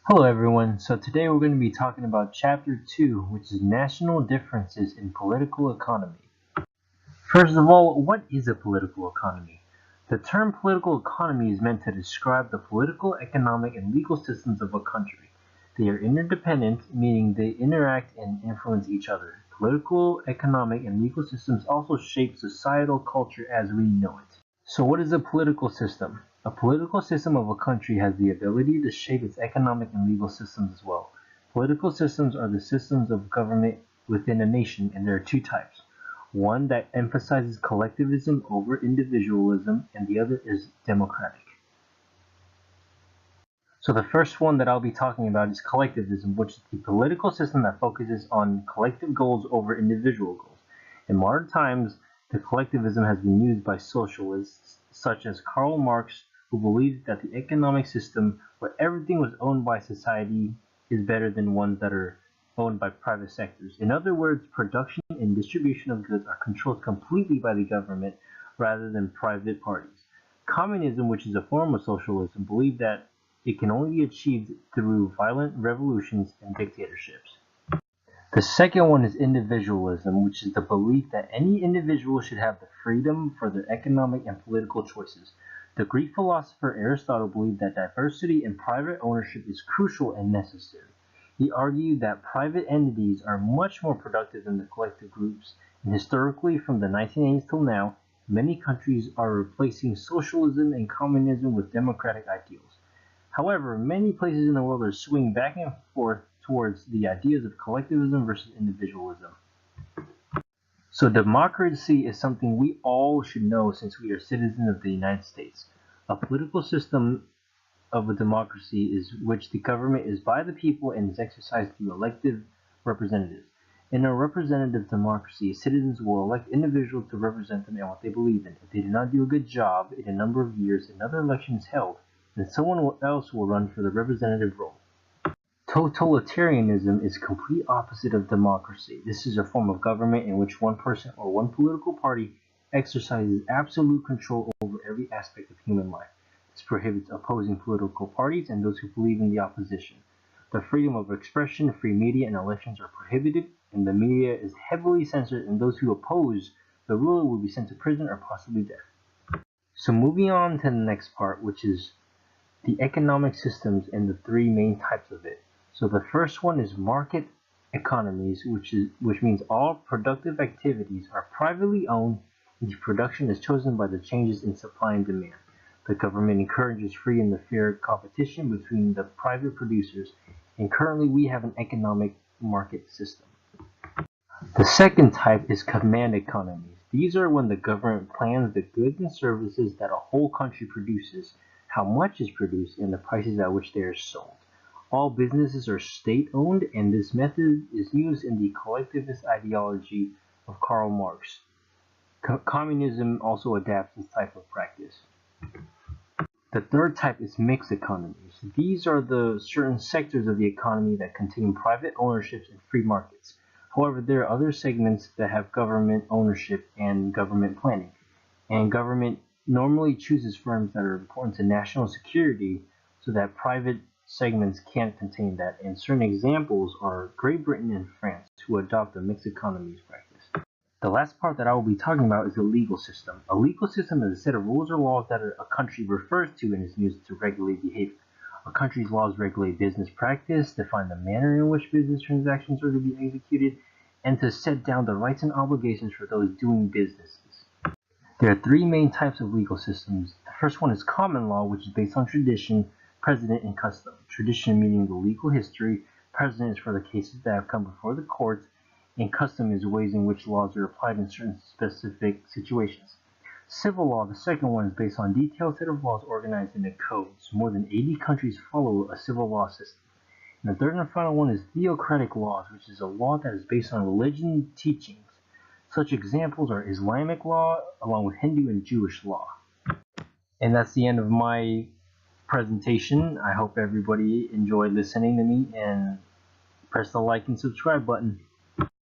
Hello everyone, so today we're going to be talking about Chapter 2, which is National Differences in Political Economy. First of all, what is a political economy? The term political economy is meant to describe the political, economic, and legal systems of a country. They are interdependent, meaning they interact and influence each other. Political, economic, and legal systems also shape societal culture as we know it. So what is a political system? A political system of a country has the ability to shape its economic and legal systems as well. Political systems are the systems of government within a nation, and there are two types. One that emphasizes collectivism over individualism, and the other is democratic. So the first one that I'll be talking about is collectivism, which is the political system that focuses on collective goals over individual goals. In modern times, the collectivism has been used by socialists such as Karl Marx, who believed that the economic system where everything was owned by society is better than ones that are owned by private sectors. In other words, production and distribution of goods are controlled completely by the government rather than private parties. Communism, which is a form of socialism, believed that it can only be achieved through violent revolutions and dictatorships. The second one is individualism, which is the belief that any individual should have the freedom for their economic and political choices. The Greek philosopher Aristotle believed that diversity and private ownership is crucial and necessary. He argued that private entities are much more productive than the collective groups, and historically, from the 1980s till now, many countries are replacing socialism and communism with democratic ideals. However, many places in the world are swinging back and forth towards the ideas of collectivism versus individualism. So democracy is something we all should know since we are citizens of the United States. A political system of a democracy is which the government is by the people and is exercised through elected representatives. In a representative democracy, citizens will elect individuals to represent them and what they believe in. If they do not do a good job in a number of years, another election is held, then someone else will run for the representative role. Totalitarianism is complete opposite of democracy. This is a form of government in which one person or one political party exercises absolute control over every aspect of human life. This prohibits opposing political parties and those who believe in the opposition. The freedom of expression, free media, and elections are prohibited, and the media is heavily censored, and those who oppose the ruler will be sent to prison or possibly death. So moving on to the next part, which is the economic systems and the three main types of it. So the first one is market economies, which means all productive activities are privately owned and the production is chosen by the changes in supply and demand. The government encourages free and fair competition between the private producers, and currently we have an economic market system. The second type is command economies. These are when the government plans the goods and services that a whole country produces, how much is produced, and the prices at which they are sold. All businesses are state-owned, and this method is used in the collectivist ideology of Karl Marx. Communism also adapts this type of practice. The third type is mixed economies. These are the certain sectors of the economy that contain private ownerships and free markets. However, there are other segments that have government ownership and government planning. And government normally chooses firms that are important to national security so that private segments can't contain that. And certain examples are Great Britain and France, who adopt a mixed economies practice. The last part that I will be talking about is the legal system. A legal system is a set of rules or laws that a country refers to and is used to regulate behavior. A country's laws regulate business practice, define the manner in which business transactions are to be executed, and to set down the rights and obligations for those doing businesses. There are three main types of legal systems. The first one is common law, which is based on tradition, precedent, and custom. Tradition meaning the legal history, precedent is for the cases that have come before the courts, and custom is ways in which laws are applied in certain specific situations. Civil law, the second one, is based on detailed set of laws organized into codes. More than 80 countries follow a civil law system. And the third and final one is theocratic laws, which is a law that is based on religion teachings. Such examples are Islamic law, along with Hindu and Jewish law. And that's the end of my presentation. I hope everybody enjoyed listening to me, and press the like and subscribe button.